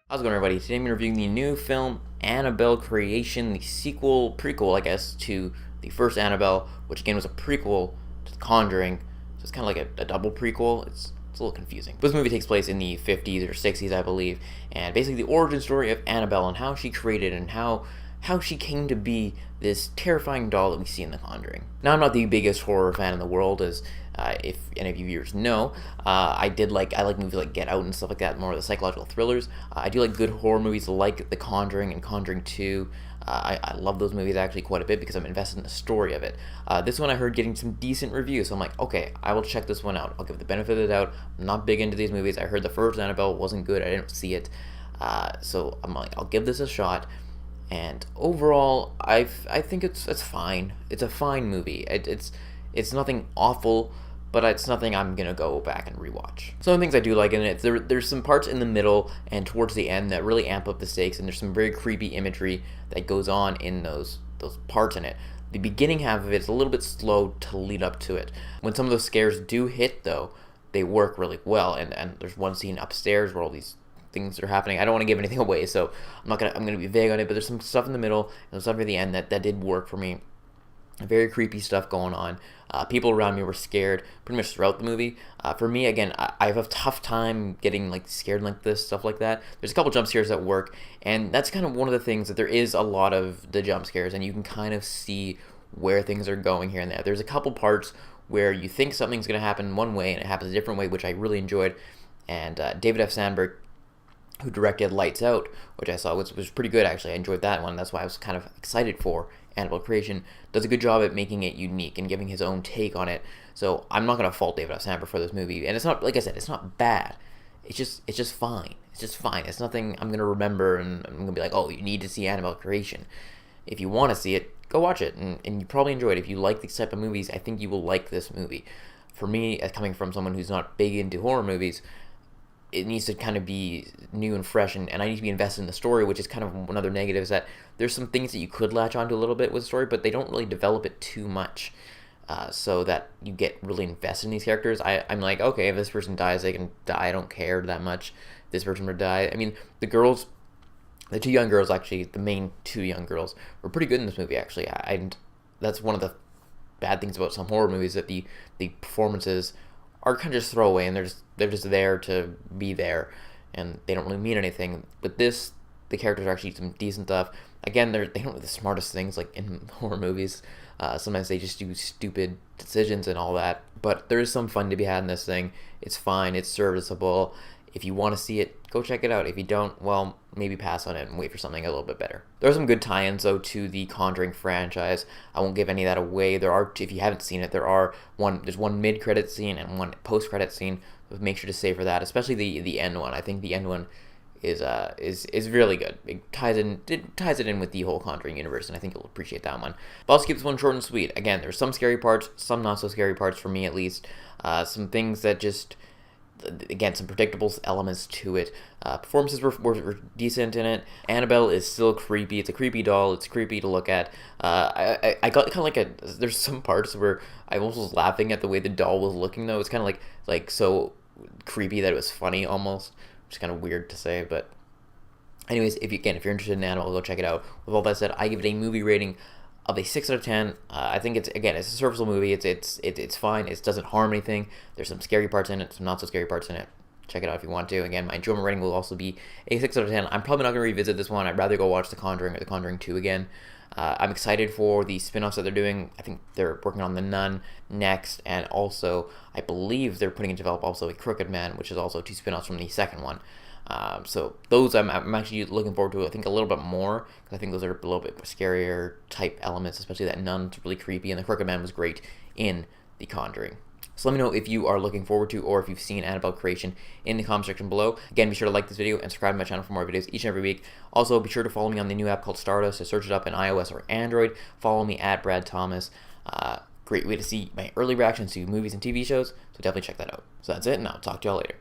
How's it going, everybody? Today I'm reviewing the new film Annabelle Creation, the prequel, I guess, to the first Annabelle, which again was a prequel to The Conjuring. So it's kind of like a double prequel. It's a little confusing. This movie takes place in the 50s or 60s, I believe, and basically the origin story of Annabelle and how she created and how she came to be this terrifying doll that we see in The Conjuring. Now, I'm not the biggest horror fan in the world, as if any of you viewers know. I like movies like Get Out and stuff like that, more of the psychological thrillers. I do like good horror movies like The Conjuring and Conjuring 2. I love those movies actually quite a bit because I'm invested in the story of it. This one I heard getting some decent reviews, so I'm like, okay, I will check this one out. I'll give it the benefit of the doubt. I'm not big into these movies. I heard the first Annabelle wasn't good. I didn't see it. So I'm like, I'll give this a shot. And overall, I think it's fine. It's a fine movie. It's nothing awful, but it's nothing I'm gonna go back and rewatch. Some of the things I do like in it, there's some parts in the middle and towards the end that really amp up the stakes, and there's some very creepy imagery that goes on in those parts in it. The beginning half of it's a little bit slow to lead up to it. When some of those scares do hit, though, they work really well. And there's one scene upstairs where all these things are happening. I don't want to give anything away, so I'm gonna be vague on it, but there's some stuff in the middle and some stuff at the end that did work for me. Very creepy stuff going on. People around me were scared pretty much throughout the movie. For me, again, I have a tough time getting scared like this, stuff like that. There's a couple jump scares that work, and that's kind of one of the things that there is a lot of the jump scares, and you can kind of see where things are going here and there. There's a couple parts where you think something's going to happen one way, and it happens a different way, which I really enjoyed. And David F. Sandberg, who directed Lights Out, which I saw was pretty good, actually. I enjoyed that one. That's why I was kind of excited for Annabelle Creation. Does a good job at making it unique and giving his own take on it. So I'm not going to fault David F. Sandberg for this movie. And it's not, like I said, it's not bad. It's just fine. It's just fine. It's nothing I'm going to remember and I'm going to be like, oh, you need to see Annabelle Creation. If you want to see it, go watch it. And you probably enjoy it. If you like these type of movies, I think you will like this movie. For me, as coming from someone who's not big into horror movies, it needs to kind of be new and fresh, and I need to be invested in the story, which is kind of another negative, is that there's some things that you could latch onto a little bit with the story, but they don't really develop it too much, so that you get really invested in these characters. I'm like, okay, if this person dies, they can die. I don't care that much. This person would die. I mean, the two young girls, actually, the main two young girls, were pretty good in this movie, actually. And that's one of the bad things about some horror movies, that the performances are kind of just throwaway, and they're just there to be there, and they don't really mean anything. But this, the characters are actually some decent stuff. Again, they don't do the smartest things like in horror movies. Sometimes they just do stupid decisions and all that. But there is some fun to be had in this thing. It's fine. It's serviceable. If you want to see it, go check it out. If you don't, well, maybe pass on it and wait for something a little bit better. There are some good tie-ins, though, to the Conjuring franchise. I won't give any of that away. If you haven't seen it, there's one mid-credit scene and one post-credit scene. So make sure to save for that, especially the end one. I think the end one is really good. It ties it in with the whole Conjuring universe, and I think you'll appreciate that one. But I'll keep this one short and sweet. Again, there's some scary parts, some not so scary parts for me at least. Some things that just, again, some predictable elements to it. Performances were decent in it. Annabelle is still creepy. It's a creepy doll. It's creepy to look at. I got kind of there's some parts where I almost was laughing at the way the doll was looking, though. It's kind of like so creepy that it was funny almost, which is kind of weird to say. But anyways, if you're interested in Annabelle, go check it out. With all that said, I give it a movie rating of a 6 out of 10. I think it's a serviceable movie. It's fine. It doesn't harm anything. There's some scary parts in it, some not so scary parts in it. Check it out if you want to. Again, my enjoyment rating will also be a 6 out of 10. I'm probably not going to revisit this one. I'd rather go watch The Conjuring or The Conjuring 2 again. I'm excited for the spin-offs that they're doing. I think they're working on The Nun next, and also I believe they're putting into develop also a Crooked Man, which is also 2 spin-offs from the second one. So those I'm actually looking forward to, I think, a little bit more, because I think those are a little bit scarier type elements, especially that Nun's really creepy, and the Crooked Man was great in The Conjuring. So let me know if you are looking forward to, or if you've seen Annabelle Creation, in the comment section below. Again, be sure to like this video and subscribe to my channel for more videos each and every week. Also, be sure to follow me on the new app called Stardust. So search it up in iOS or Android. Follow me at Brad Thomas. Great way to see my early reactions to movies and TV shows, so definitely check that out. So that's it, and I'll talk to y'all later.